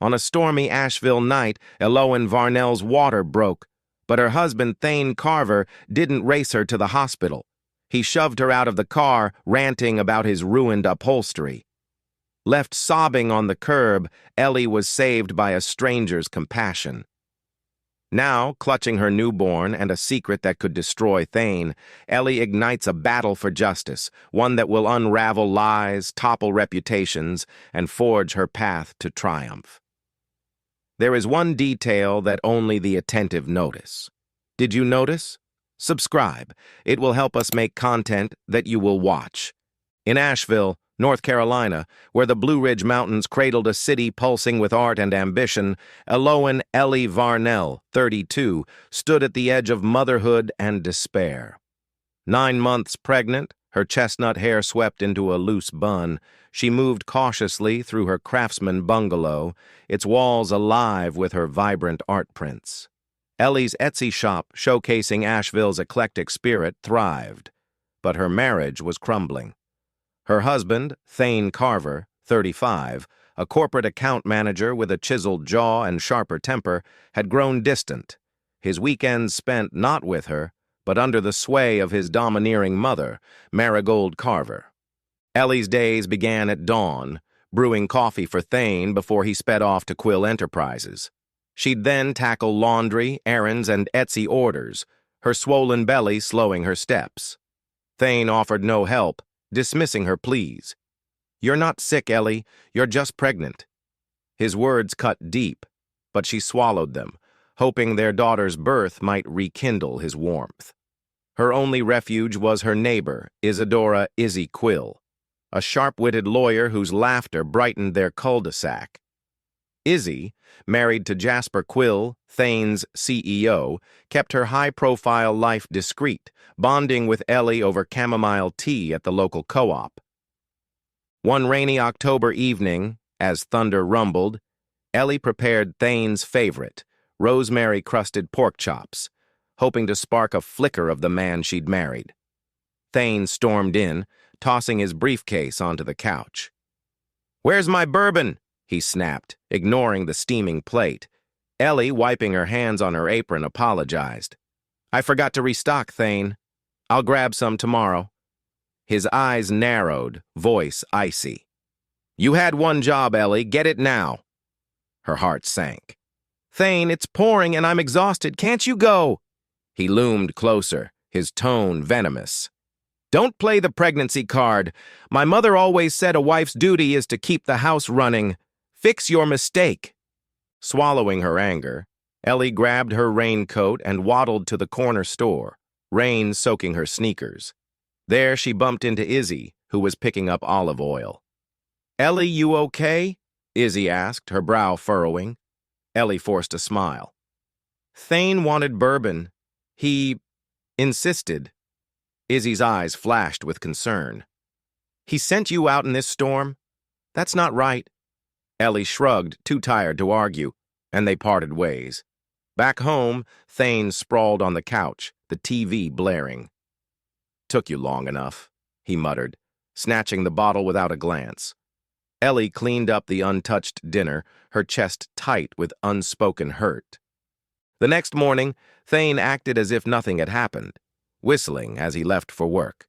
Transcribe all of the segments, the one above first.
On a stormy Asheville night, Elowen Varnell's water broke, but her husband, Thane Carver, didn't race her to the hospital. He shoved her out of the car, ranting about his ruined upholstery. Left sobbing on the curb, Ellie was saved by a stranger's compassion. Now, clutching her newborn and a secret that could destroy Thane, Ellie ignites a battle for justice, one that will unravel lies, topple reputations, and forge her path to triumph. There is one detail that only the attentive notice. Did you notice? Subscribe. It will help us make content that you will watch. In Asheville, North Carolina, where the Blue Ridge Mountains cradled a city pulsing with art and ambition, Elowen Ellie Varnell, 32, stood at the edge of motherhood and despair. 9 months pregnant, her chestnut hair swept into a loose bun, she moved cautiously through her craftsman bungalow, its walls alive with her vibrant art prints. Ellie's Etsy shop, showcasing Asheville's eclectic spirit, thrived, but her marriage was crumbling. Her husband, Thane Carver, 35, a corporate account manager with a chiseled jaw and sharper temper, had grown distant, his weekends spent not with her, but under the sway of his domineering mother, Marigold Carver. Ellie's days began at dawn, brewing coffee for Thane before he sped off to Quill Enterprises. She'd then tackle laundry, errands, and Etsy orders, her swollen belly slowing her steps. Thane offered no help, dismissing her pleas. "You're not sick, Ellie. You're just pregnant." His words cut deep, but she swallowed them, hoping their daughter's birth might rekindle his warmth. Her only refuge was her neighbor, Isadora Izzy Quill, a sharp-witted lawyer whose laughter brightened their cul-de-sac. Izzy, married to Jasper Quill, Thane's CEO, kept her high-profile life discreet, bonding with Ellie over chamomile tea at the local co-op. One rainy October evening, as thunder rumbled, Ellie prepared Thane's favorite, rosemary-crusted pork chops, hoping to spark a flicker of the man she'd married. Thane stormed in, tossing his briefcase onto the couch. "Where's my bourbon?" he snapped, ignoring the steaming plate. Ellie, wiping her hands on her apron, apologized. "I forgot to restock, Thane. I'll grab some tomorrow." His eyes narrowed, voice icy. "You had one job, Ellie. Get it now." Her heart sank. "Thane, it's pouring and I'm exhausted. Can't you go?" He loomed closer, his tone venomous. "Don't play the pregnancy card. My mother always said a wife's duty is to keep the house running. Fix your mistake." Swallowing her anger, Ellie grabbed her raincoat and waddled to the corner store, rain soaking her sneakers. There she bumped into Izzy, who was picking up olive oil. "Ellie, you okay?" Izzy asked, her brow furrowing. Ellie forced a smile. "Thane wanted bourbon. He insisted." Izzy's eyes flashed with concern. "He sent you out in this storm? That's not right." Ellie shrugged, too tired to argue, and they parted ways. Back home, Thane sprawled on the couch, the TV blaring. "Took you long enough," he muttered, snatching the bottle without a glance. Ellie cleaned up the untouched dinner, her chest tight with unspoken hurt. The next morning, Thane acted as if nothing had happened, whistling as he left for work.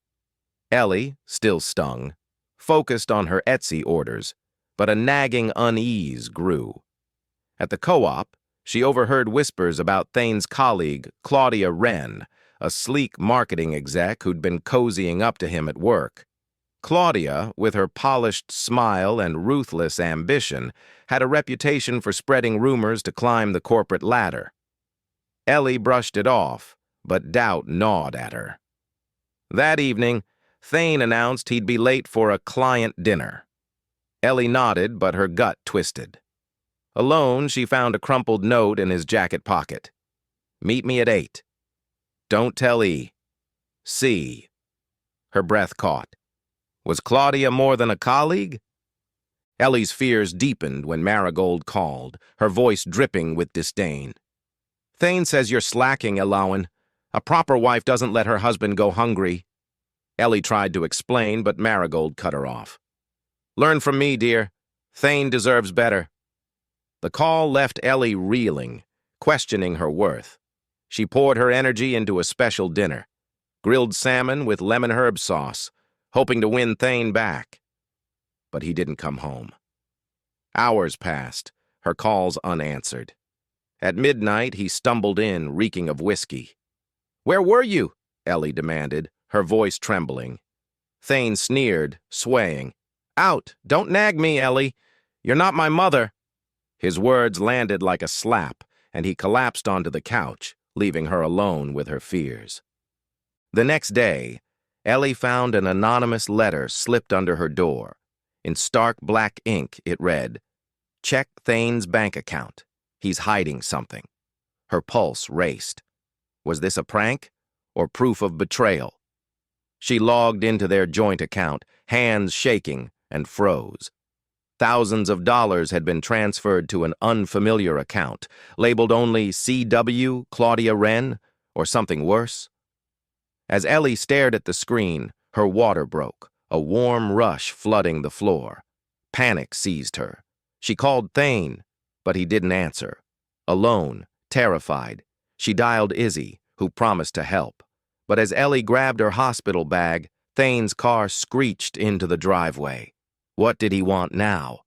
Ellie, still stung, focused on her Etsy orders, but a nagging unease grew. At the co-op, she overheard whispers about Thane's colleague, Claudia Wren, a sleek marketing exec who'd been cozying up to him at work. Claudia, with her polished smile and ruthless ambition, had a reputation for spreading rumors to climb the corporate ladder. Ellie brushed it off, but doubt gnawed at her. That evening, Thane announced he'd be late for a client dinner. Ellie nodded, but her gut twisted. Alone, she found a crumpled note in his jacket pocket. "Meet me at 8. Don't tell E. C." Her breath caught. Was Claudia more than a colleague? Ellie's fears deepened when Marigold called, her voice dripping with disdain. "Thane says you're slacking, Elowen. A proper wife doesn't let her husband go hungry." Ellie tried to explain, but Marigold cut her off. "Learn from me, dear. Thane deserves better." The call left Ellie reeling, questioning her worth. She poured her energy into a special dinner, grilled salmon with lemon herb sauce, hoping to win Thane back. But he didn't come home. Hours passed, her calls unanswered. At midnight, he stumbled in, reeking of whiskey. "Where were you?" Ellie demanded, her voice trembling. Thane sneered, swaying. "Out! Don't nag me, Ellie. You're not my mother." His words landed like a slap, and he collapsed onto the couch, leaving her alone with her fears. The next day, Ellie found an anonymous letter slipped under her door. In stark black ink, it read, "Check Thane's bank account. He's hiding something." Her pulse raced. Was this a prank or proof of betrayal? She logged into their joint account, hands shaking, and froze. Thousands of dollars had been transferred to an unfamiliar account, labeled only CW Claudia Wren, or something worse. As Ellie stared at the screen, her water broke, a warm rush flooding the floor. Panic seized her. She called Thane, but he didn't answer. Alone, terrified, she dialed Izzy, who promised to help. But as Ellie grabbed her hospital bag, Thane's car screeched into the driveway. What did he want now?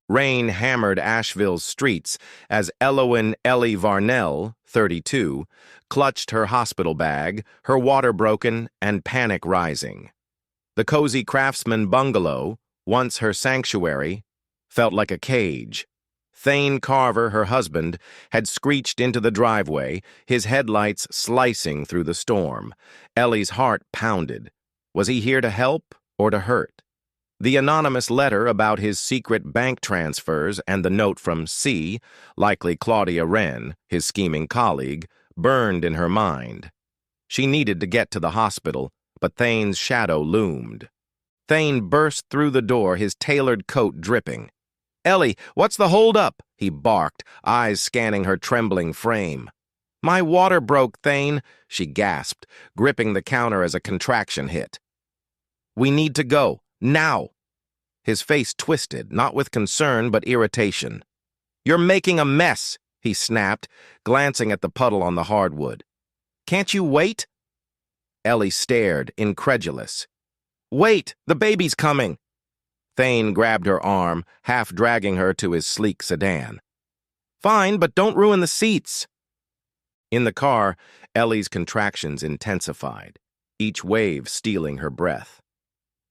Rain hammered Asheville's streets as Elowen Ellie Varnell, 32, clutched her hospital bag, her water broken and panic rising. The cozy craftsman bungalow, once her sanctuary, felt like a cage. Thane Carver, her husband, had screeched into the driveway, his headlights slicing through the storm. Ellie's heart pounded. Was he here to help or to hurt? The anonymous letter about his secret bank transfers and the note from C, likely Claudia Wren, his scheming colleague, burned in her mind. She needed to get to the hospital, but Thane's shadow loomed. Thane burst through the door, his tailored coat dripping. "Ellie, what's the hold-up?" he barked, eyes scanning her trembling frame. "My water broke, Thane," she gasped, gripping the counter as a contraction hit. "We need to go, now." His face twisted, not with concern but irritation. "You're making a mess," he snapped, glancing at the puddle on the hardwood. "Can't you wait?" Ellie stared, incredulous. "Wait, the baby's coming." Thane grabbed her arm, half dragging her to his sleek sedan. "Fine, but don't ruin the seats." In the car, Ellie's contractions intensified, each wave stealing her breath.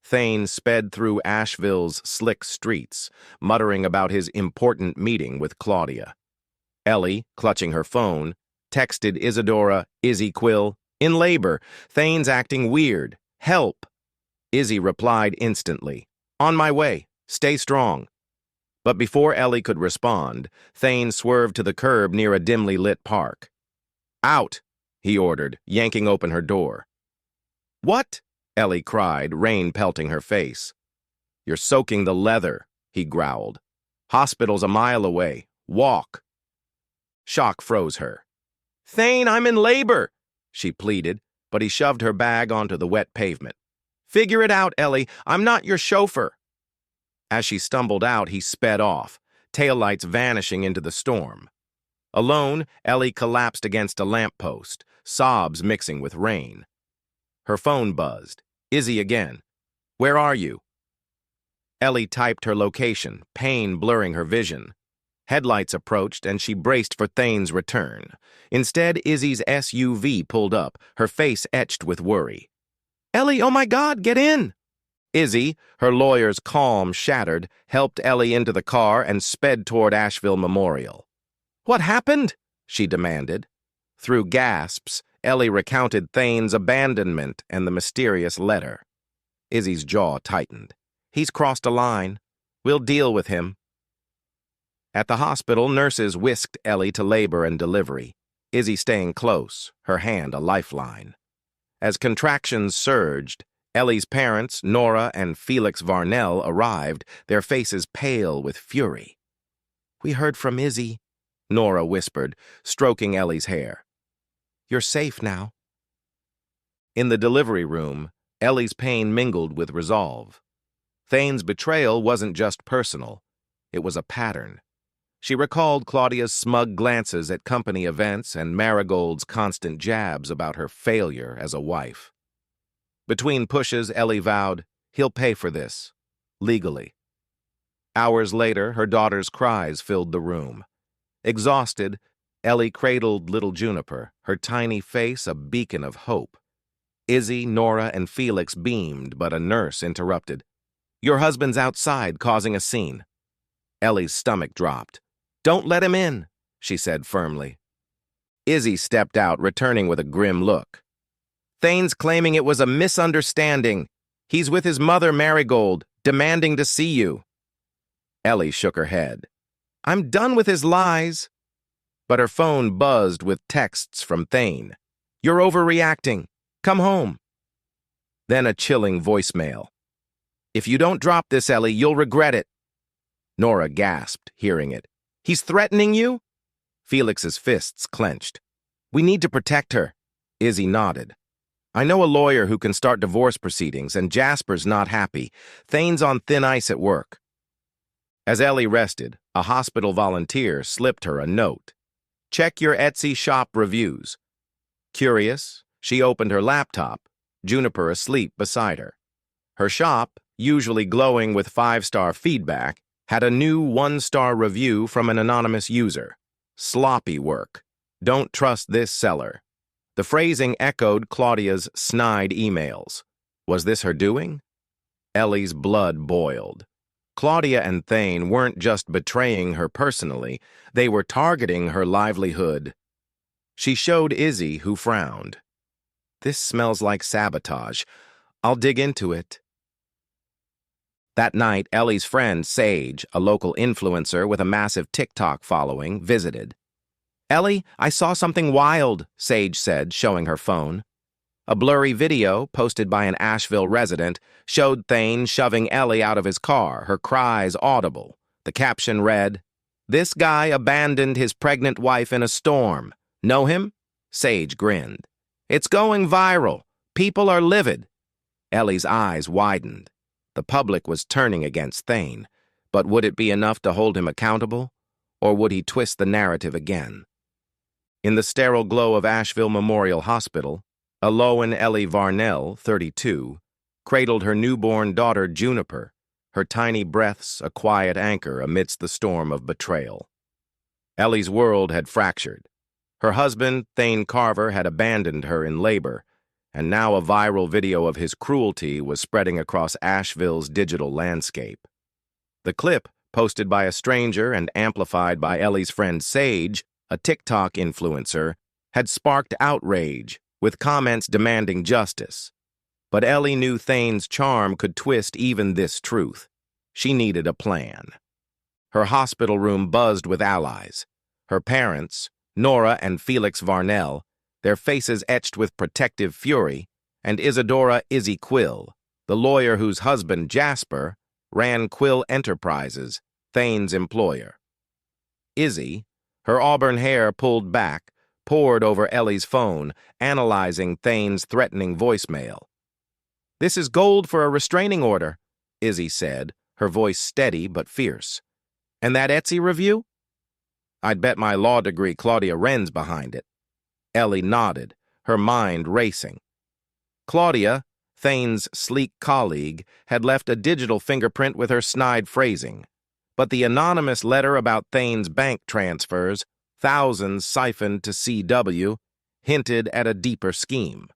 Thane sped through Asheville's slick streets, muttering about his important meeting with Claudia. Ellie, clutching her phone, texted Isadora, "Izzy Quill, in labor. Thane's acting weird. Help." Izzy replied instantly, "On my way. Stay strong." But before Ellie could respond, Thane swerved to the curb near a dimly lit park. "Out," he ordered, yanking open her door. "What?" Ellie cried, rain pelting her face. "You're soaking the leather," he growled. "Hospital's a mile away. Walk." Shock froze her. "Thane, I'm in labor," she pleaded, but he shoved her bag onto the wet pavement. "Figure it out, Ellie. I'm not your chauffeur." As she stumbled out, he sped off, taillights vanishing into the storm. Alone, Ellie collapsed against a lamppost, sobs mixing with rain. Her phone buzzed. Izzy again. "Where are you?" Ellie typed her location, pain blurring her vision. Headlights approached, and she braced for Thane's return. Instead, Izzy's SUV pulled up, her face etched with worry. "Ellie, oh my God, get in!" Izzy, her lawyer's calm shattered, helped Ellie into the car and sped toward Asheville Memorial. "What happened?" she demanded. Through gasps, Ellie recounted Thane's abandonment and the mysterious letter. Izzy's jaw tightened. "He's crossed a line. We'll deal with him." At the hospital, nurses whisked Ellie to labor and delivery, Izzy staying close, her hand a lifeline. As contractions surged, Ellie's parents, Nora and Felix Varnell, arrived, their faces pale with fury. "We heard from Izzy," Nora whispered, stroking Ellie's hair. "You're safe now." In the delivery room, Ellie's pain mingled with resolve. Thane's betrayal wasn't just personal. It was a pattern. She recalled Claudia's smug glances at company events and Marigold's constant jabs about her failure as a wife. Between pushes, Ellie vowed, he'll pay for this, legally. Hours later, her daughter's cries filled the room. Exhausted, Ellie cradled little Juniper, her tiny face a beacon of hope. Izzy, Nora, and Felix beamed, but a nurse interrupted. Your husband's outside, causing a scene. Ellie's stomach dropped. Don't let him in, she said firmly. Izzy stepped out, returning with a grim look. Thane's claiming it was a misunderstanding. He's with his mother, Marigold, demanding to see you. Ellie shook her head. I'm done with his lies. But her phone buzzed with texts from Thane. You're overreacting. Come home. Then a chilling voicemail. If you don't drop this, Ellie, you'll regret it. Nora gasped, hearing it. He's threatening you? Felix's fists clenched. We need to protect her. Izzy nodded. I know a lawyer who can start divorce proceedings, and Jasper's not happy. Thane's on thin ice at work. As Ellie rested, a hospital volunteer slipped her a note. Check your Etsy shop reviews. Curious, she opened her laptop, Juniper asleep beside her. Her shop, usually glowing with 5-star feedback, had a new 1-star review from an anonymous user. Sloppy work. Don't trust this seller. The phrasing echoed Claudia's snide emails. Was this her doing? Ellie's blood boiled. Claudia and Thane weren't just betraying her personally, they were targeting her livelihood. She showed Izzy, who frowned. This smells like sabotage. I'll dig into it. That night, Ellie's friend, Sage, a local influencer with a massive TikTok following, visited. Ellie, I saw something wild, Sage said, showing her phone. A blurry video, posted by an Asheville resident, showed Thane shoving Ellie out of his car, her cries audible. The caption read, This guy abandoned his pregnant wife in a storm. Know him? Sage grinned. It's going viral. People are livid. Ellie's eyes widened. The public was turning against Thane, but would it be enough to hold him accountable, or would he twist the narrative again? In the sterile glow of Asheville Memorial Hospital, Elowen Ellie Varnell, 32, cradled her newborn daughter Juniper, her tiny breaths a quiet anchor amidst the storm of betrayal. Ellie's world had fractured. Her husband, Thane Carver, had abandoned her in labor, and now a viral video of his cruelty was spreading across Asheville's digital landscape. The clip, posted by a stranger and amplified by Ellie's friend Sage, a TikTok influencer, had sparked outrage, with comments demanding justice. But Ellie knew Thane's charm could twist even this truth. She needed a plan. Her hospital room buzzed with allies. Her parents, Nora and Felix Varnell, their faces etched with protective fury, and Isadora Izzy Quill, the lawyer whose husband, Jasper, ran Quill Enterprises, Thane's employer. Izzy, her auburn hair pulled back, pored over Ellie's phone, analyzing Thane's threatening voicemail. This is gold for a restraining order, Izzy said, her voice steady but fierce. And that Etsy review? I'd bet my law degree Claudia Wren's behind it. Ellie nodded, her mind racing. Claudia, Thane's sleek colleague, had left a digital fingerprint with her snide phrasing. But the anonymous letter about Thane's bank transfers, thousands siphoned to CW, hinted at a deeper scheme.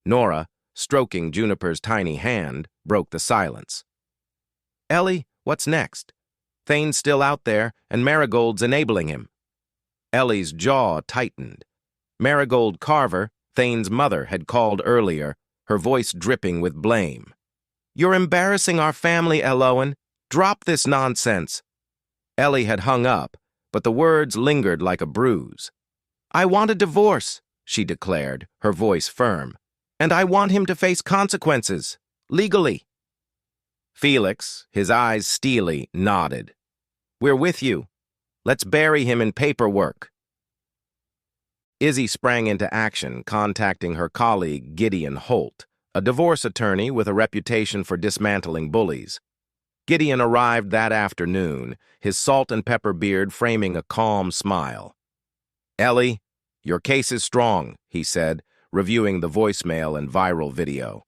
Nora, stroking Juniper's tiny hand, broke the silence. Ellie, what's next? Thane's still out there, and Marigold's enabling him. Ellie's jaw tightened. Marigold Carver, Thane's mother, had called earlier, her voice dripping with blame. You're embarrassing our family, Elowen. Drop this nonsense. Ellie had hung up, but the words lingered like a bruise. I want a divorce, she declared, her voice firm. And I want him to face consequences, legally. Felix, his eyes steely, nodded. We're with you. Let's bury him in paperwork. Izzy sprang into action, contacting her colleague Gideon Holt, a divorce attorney with a reputation for dismantling bullies. Gideon arrived that afternoon, his salt and pepper beard framing a calm smile. "Ellie, your case is strong," he said, reviewing the voicemail and viral video.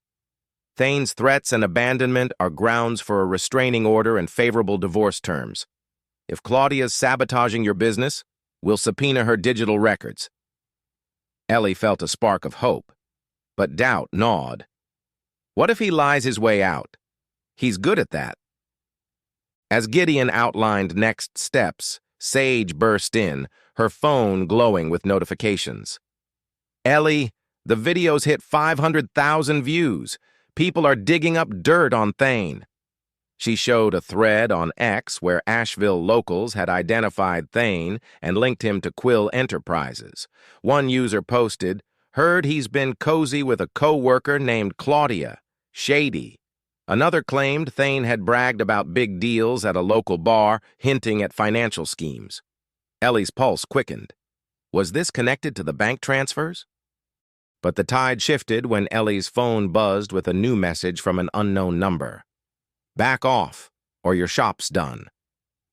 "Thane's threats and abandonment are grounds for a restraining order and favorable divorce terms. If Claudia's sabotaging your business, we'll subpoena her digital records." Ellie felt a spark of hope, but doubt gnawed. What if he lies his way out? He's good at that. As Gideon outlined next steps, Sage burst in, her phone glowing with notifications. "Ellie, the video's hit 500,000 views. People are digging up dirt on Thane." She showed a thread on X where Asheville locals had identified Thane and linked him to Quill Enterprises. One user posted, "Heard he's been cozy with a co-worker named Claudia. Shady." Another claimed Thane had bragged about big deals at a local bar, hinting at financial schemes. Ellie's pulse quickened. Was this connected to the bank transfers? But the tide shifted when Ellie's phone buzzed with a new message from an unknown number. "Back off, or your shop's done."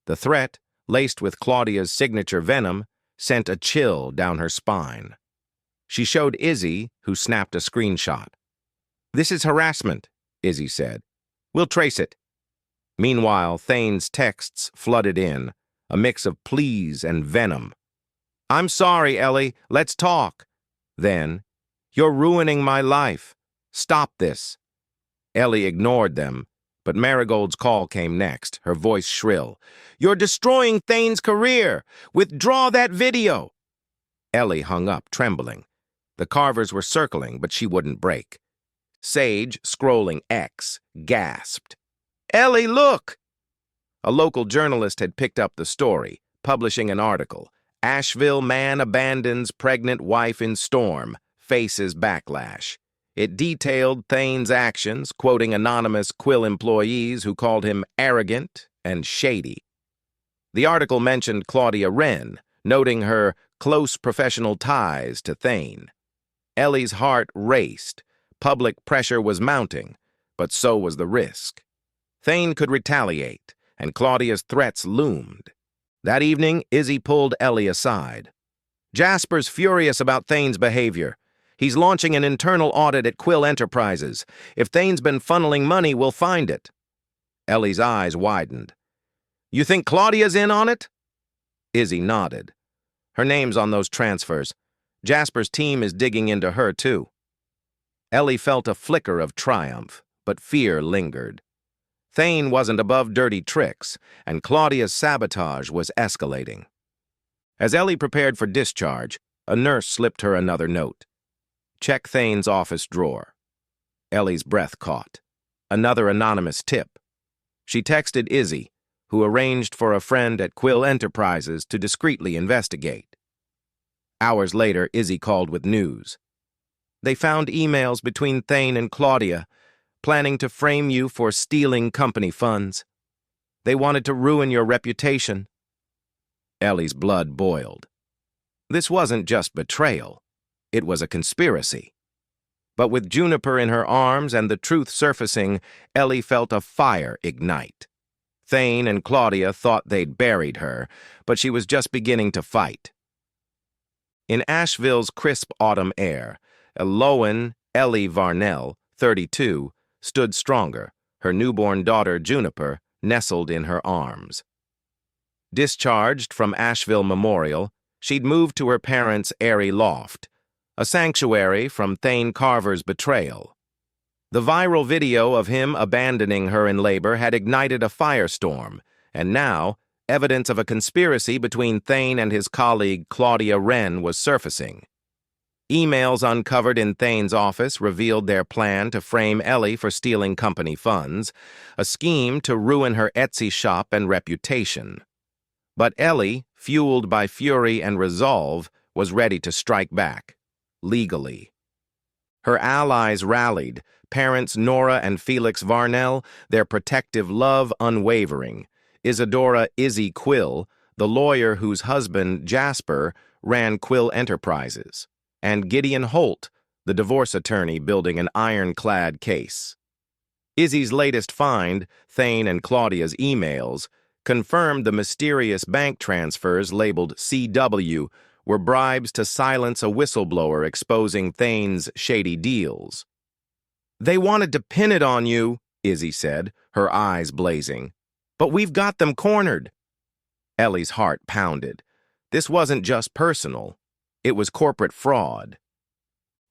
The threat, laced with Claudia's signature venom, sent a chill down her spine. She showed Izzy, who snapped a screenshot. "This is harassment," Izzy said. "We'll trace it." Meanwhile, Thane's texts flooded in, a mix of pleas and venom. "I'm sorry, Ellie. Let's talk." Then, "You're ruining my life. Stop this." Ellie ignored them, but Marigold's call came next, her voice shrill. "You're destroying Thane's career. Withdraw that video." Ellie hung up, trembling. The Carvers were circling, but she wouldn't break. Sage, scrolling X, gasped. "Ellie, look!" A local journalist had picked up the story, publishing an article. "Asheville man abandons pregnant wife in storm, faces backlash." It detailed Thane's actions, quoting anonymous Quill employees who called him arrogant and shady. The article mentioned Claudia Wren, noting her close professional ties to Thane. Ellie's heart raced. Public pressure was mounting, but so was the risk. Thane could retaliate, and Claudia's threats loomed. That evening, Izzy pulled Ellie aside. "Jasper's furious about Thane's behavior. He's launching an internal audit at Quill Enterprises. If Thane's been funneling money, we'll find it." Ellie's eyes widened. "You think Claudia's in on it?" Izzy nodded. "Her name's on those transfers. Jasper's team is digging into her, too." Ellie felt a flicker of triumph, but fear lingered. Thane wasn't above dirty tricks, and Claudia's sabotage was escalating. As Ellie prepared for discharge, a nurse slipped her another note. "Check Thane's office drawer." Ellie's breath caught. Another anonymous tip. She texted Izzy, who arranged for a friend at Quill Enterprises to discreetly investigate. Hours later, Izzy called with news. "They found emails between Thane and Claudia, planning to frame you for stealing company funds. They wanted to ruin your reputation." Ellie's blood boiled. This wasn't just betrayal. It was a conspiracy. But with Juniper in her arms and the truth surfacing, Ellie felt a fire ignite. Thane and Claudia thought they'd buried her, but she was just beginning to fight. In Asheville's crisp autumn air, Eloan Ellie Varnell, 32, stood stronger, her newborn daughter Juniper nestled in her arms. Discharged from Asheville Memorial, she'd moved to her parents' airy loft, a sanctuary from Thane Carver's betrayal. The viral video of him abandoning her in labor had ignited a firestorm, and now, evidence of a conspiracy between Thane and his colleague Claudia Wren was surfacing. Emails uncovered in Thane's office revealed their plan to frame Ellie for stealing company funds, a scheme to ruin her Etsy shop and reputation. But Ellie, fueled by fury and resolve, was ready to strike back, legally. Her allies rallied, parents Nora and Felix Varnell, their protective love unwavering, Isadora Izzy Quill, the lawyer whose husband, Jasper, ran Quill Enterprises, and Gideon Holt, the divorce attorney building an ironclad case. Izzy's latest find, Thane and Claudia's emails, confirmed the mysterious bank transfers labeled CW were bribes to silence a whistleblower exposing Thane's shady deals. "They wanted to pin it on you," Izzy said, her eyes blazing. "But we've got them cornered." Ellie's heart pounded. This wasn't just personal. It was corporate fraud.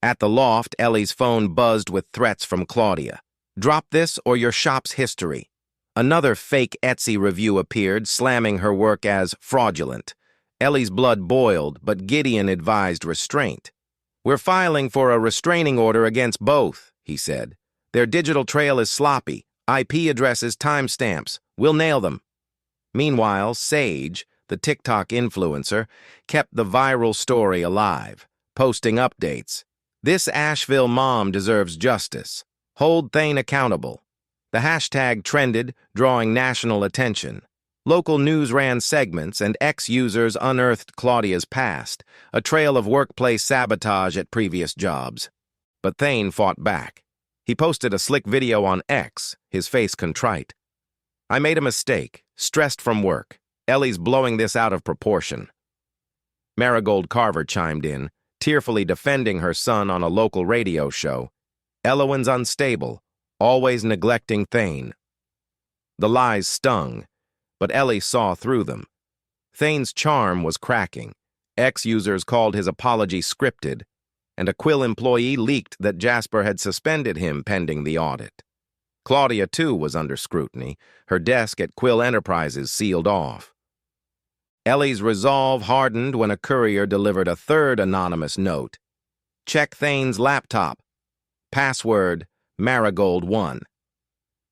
At the loft, Ellie's phone buzzed with threats from Claudia. "Drop this or your shop's history." Another fake Etsy review appeared, slamming her work as fraudulent. Ellie's blood boiled, but Gideon advised restraint. "We're filing for a restraining order against both," he said. "Their digital trail is sloppy. IP addresses, timestamps. We'll nail them." Meanwhile, Sage, the TikTok influencer, kept the viral story alive, posting updates. "This Asheville mom deserves justice. Hold Thane accountable." The hashtag trended, drawing national attention. Local news ran segments, and ex-users unearthed Claudia's past, a trail of workplace sabotage at previous jobs. But Thane fought back. He posted a slick video on X, his face contrite. "I made a mistake, stressed from work. Ellie's blowing this out of proportion." Marigold Carver chimed in, tearfully defending her son on a local radio show. "Elowen's unstable, always neglecting Thane." The lies stung, but Ellie saw through them. Thane's charm was cracking. Ex-users called his apology scripted, and a Quill employee leaked that Jasper had suspended him pending the audit. Claudia, too, was under scrutiny, her desk at Quill Enterprises sealed off. Ellie's resolve hardened when a courier delivered a third anonymous note. "Check Thane's laptop. Password, Marigold1."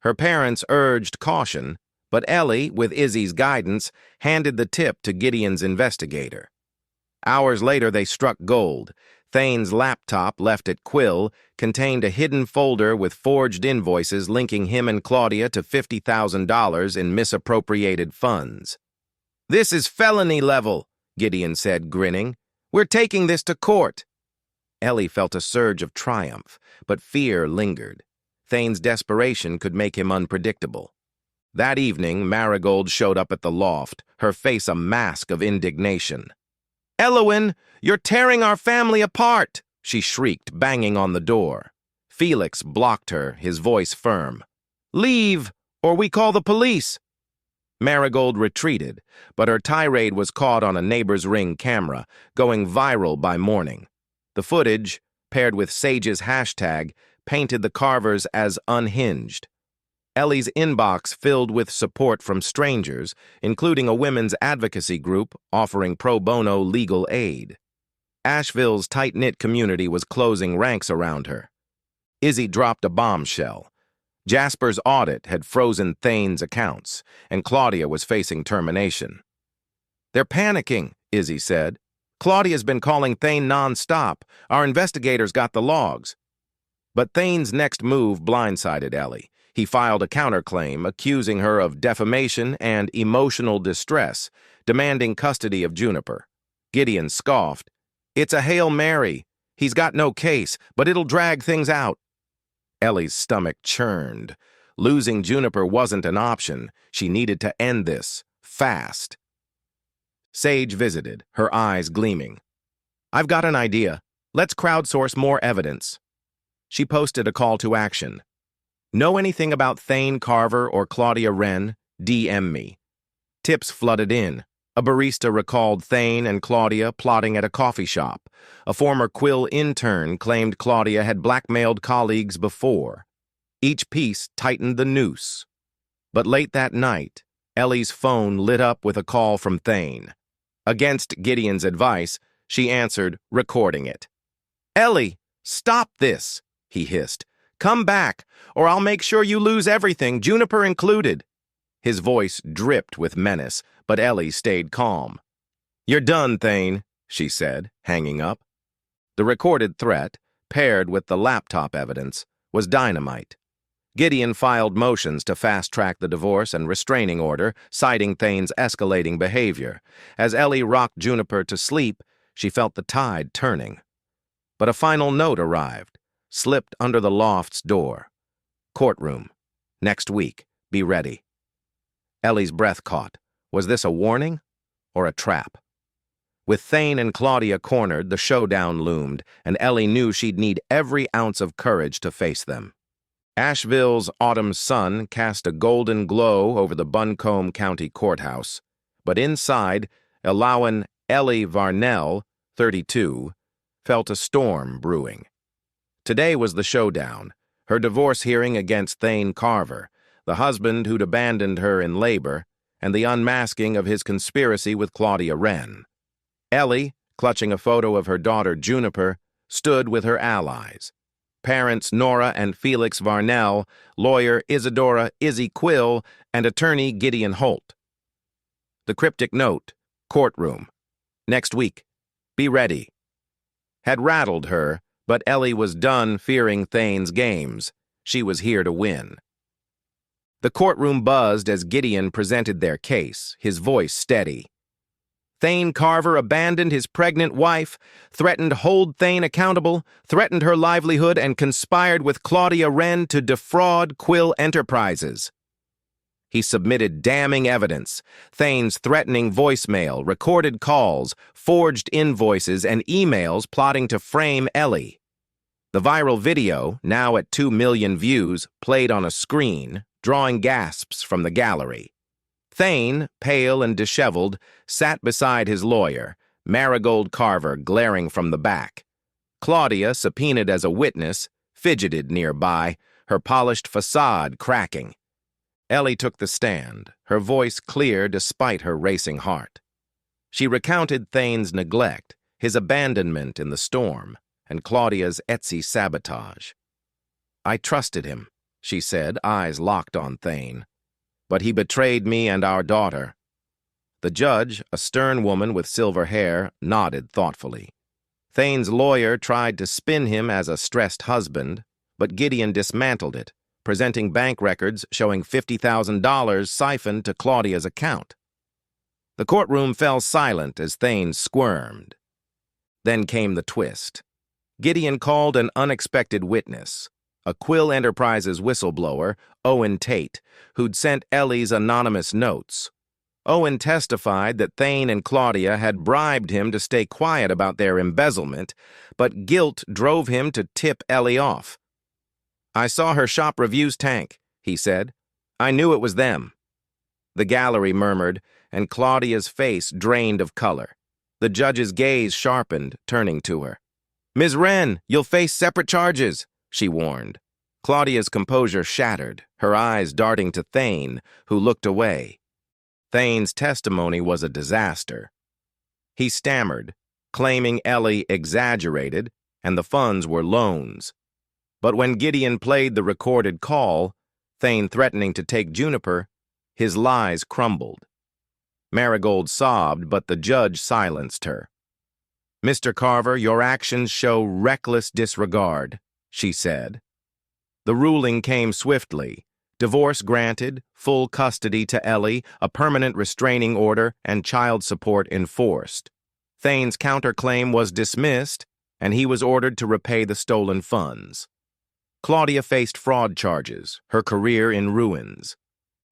Her parents urged caution, but Ellie, with Izzy's guidance, handed the tip to Gideon's investigator. Hours later, they struck gold. Thane's laptop, left at Quill, contained a hidden folder with forged invoices linking him and Claudia to $50,000 in misappropriated funds. "This is felony level," Gideon said, grinning. "We're taking this to court." Ellie felt a surge of triumph, but fear lingered. Thane's desperation could make him unpredictable. That evening, Marigold showed up at the loft, her face a mask of indignation. "Elowen, you're tearing our family apart!" she shrieked, banging on the door. Felix blocked her, his voice firm. "Leave, or we call the police." Marigold retreated, but her tirade was caught on a neighbor's Ring camera, going viral by morning. The footage, paired with Sage's hashtag, painted the Carvers as unhinged. Ellie's inbox filled with support from strangers, including a women's advocacy group offering pro bono legal aid. Asheville's tight-knit community was closing ranks around her. Izzy dropped a bombshell. Jasper's audit had frozen Thane's accounts, and Claudia was facing termination. "They're panicking," Izzy said. "Claudia's been calling Thane non-stop. Our investigators got the logs." But Thane's next move blindsided Ellie. He filed a counterclaim accusing her of defamation and emotional distress, demanding custody of Juniper. Gideon scoffed. "It's a Hail Mary. He's got no case, but it'll drag things out." Ellie's stomach churned. Losing Juniper wasn't an option. She needed to end this, fast. Sage visited, her eyes gleaming. "I've got an idea. Let's crowdsource more evidence." She posted a call to action. "Know anything about Thane Carver or Claudia Wren? DM me." Tips flooded in. A barista recalled Thane and Claudia plotting at a coffee shop. A former Quill intern claimed Claudia had blackmailed colleagues before. Each piece tightened the noose. But late that night, Ellie's phone lit up with a call from Thane. Against Gideon's advice, she answered, recording it. "Ellie, stop this," he hissed. "Come back, or I'll make sure you lose everything, Juniper included." His voice dripped with menace, but Ellie stayed calm. "You're done, Thane," she said, hanging up. The recorded threat, paired with the laptop evidence, was dynamite. Gideon filed motions to fast-track the divorce and restraining order, citing Thane's escalating behavior. As Ellie rocked Juniper to sleep, she felt the tide turning. But a final note arrived, slipped under the loft's door. Courtroom. Next week. Be ready. Ellie's breath caught. Was this a warning or a trap? With Thane and Claudia cornered, the showdown loomed, and Ellie knew she'd need every ounce of courage to face them. Asheville's autumn sun cast a golden glow over the Buncombe County Courthouse, but inside, Elowen Ellie Varnell, 32, felt a storm brewing. Today was the showdown, her divorce hearing against Thane Carver, the husband who'd abandoned her in labor, and the unmasking of his conspiracy with Claudia Wren. Ellie, clutching a photo of her daughter Juniper, stood with her allies. Parents Nora and Felix Varnell, lawyer Isadora Izzy Quill, and attorney Gideon Holt. The cryptic note, courtroom. Next week. Be ready. Had rattled her, but Ellie was done fearing Thane's games. She was here to win. The courtroom buzzed as Gideon presented their case, his voice steady. Thane Carver abandoned his pregnant wife, threatened to hold Thane accountable, threatened her livelihood, and conspired with Claudia Wren to defraud Quill Enterprises. He submitted damning evidence, Thane's threatening voicemail, recorded calls, forged invoices, and emails plotting to frame Ellie. The viral video, now at 2 million views, played on a screen, drawing gasps from the gallery. Thane, pale and disheveled, sat beside his lawyer, Marigold Carver glaring from the back. Claudia, subpoenaed as a witness, fidgeted nearby, her polished facade cracking. Ellie took the stand, her voice clear despite her racing heart. She recounted Thane's neglect, his abandonment in the storm, and Claudia's Etsy sabotage. I trusted him, she said, eyes locked on Thane. But he betrayed me and our daughter. The judge, a stern woman with silver hair, nodded thoughtfully. Thane's lawyer tried to spin him as a stressed husband, but Gideon dismantled it, presenting bank records showing $50,000 siphoned to Claudia's account. The courtroom fell silent as Thane squirmed. Then came the twist. Gideon called an unexpected witness, a Quill Enterprises whistleblower, Owen Tate, who'd sent Ellie's anonymous notes. Owen testified that Thane and Claudia had bribed him to stay quiet about their embezzlement, but guilt drove him to tip Ellie off. I saw her shop reviews tank, he said. I knew it was them. The gallery murmured, and Claudia's face drained of color. The judge's gaze sharpened, turning to her. Ms. Wren, you'll face separate charges, she warned. Claudia's composure shattered, her eyes darting to Thane, who looked away. Thane's testimony was a disaster. He stammered, claiming Ellie exaggerated, and the funds were loans. But when Gideon played the recorded call, Thane threatening to take Juniper, his lies crumbled. Marigold sobbed, but the judge silenced her. Mr. Carver, your actions show reckless disregard, she said. The ruling came swiftly. Divorce granted, full custody to Ellie, a permanent restraining order, and child support enforced. Thane's counterclaim was dismissed, and he was ordered to repay the stolen funds. Claudia faced fraud charges, her career in ruins.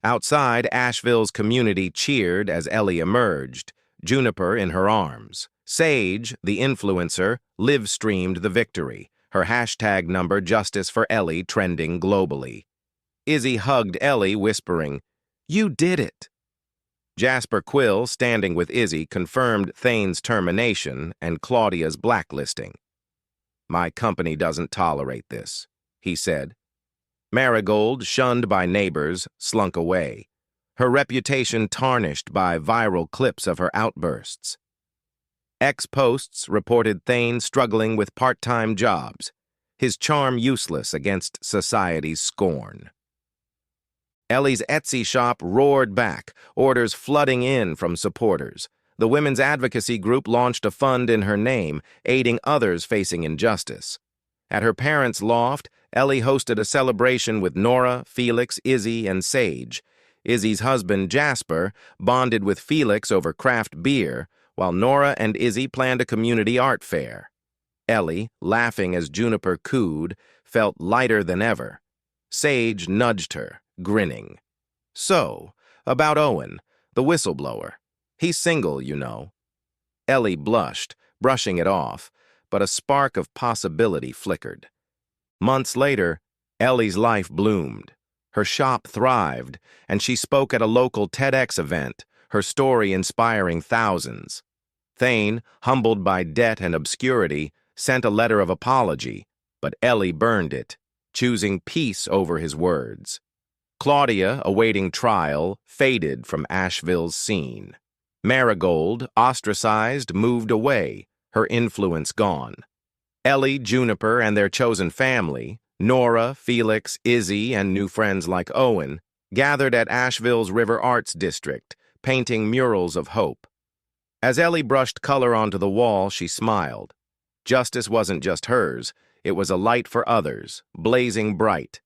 Outside, Asheville's community cheered as Ellie emerged, Juniper in her arms. Sage, the influencer, live-streamed the victory, her hashtag number Justice for Ellie trending globally. Izzy hugged Ellie, whispering, "You did it." Jasper Quill, standing with Izzy, confirmed Thane's termination and Claudia's blacklisting. My company doesn't tolerate this, he said. Marigold, shunned by neighbors, slunk away, her reputation tarnished by viral clips of her outbursts. Ex-posts reported Thane struggling with part-time jobs, his charm useless against society's scorn. Ellie's Etsy shop roared back, orders flooding in from supporters. The women's advocacy group launched a fund in her name, aiding others facing injustice. At her parents' loft, Ellie hosted a celebration with Nora, Felix, Izzy, and Sage. Izzy's husband, Jasper, bonded with Felix over craft beer, while Nora and Izzy planned a community art fair. Ellie, laughing as Juniper cooed, felt lighter than ever. Sage nudged her, grinning. So, about Owen, the whistleblower. He's single, you know. Ellie blushed, brushing it off, but a spark of possibility flickered. Months later, Ellie's life bloomed. Her shop thrived, and she spoke at a local TEDx event, her story inspiring thousands. Thane, humbled by debt and obscurity, sent a letter of apology, but Ellie burned it, choosing peace over his words. Claudia, awaiting trial, faded from Asheville's scene. Marigold, ostracized, moved away, her influence gone. Ellie, Juniper, and their chosen family, Nora, Felix, Izzy, and new friends like Owen, gathered at Asheville's River Arts District, painting murals of hope. As Ellie brushed color onto the wall, she smiled. Justice wasn't just hers, it was a light for others, blazing bright.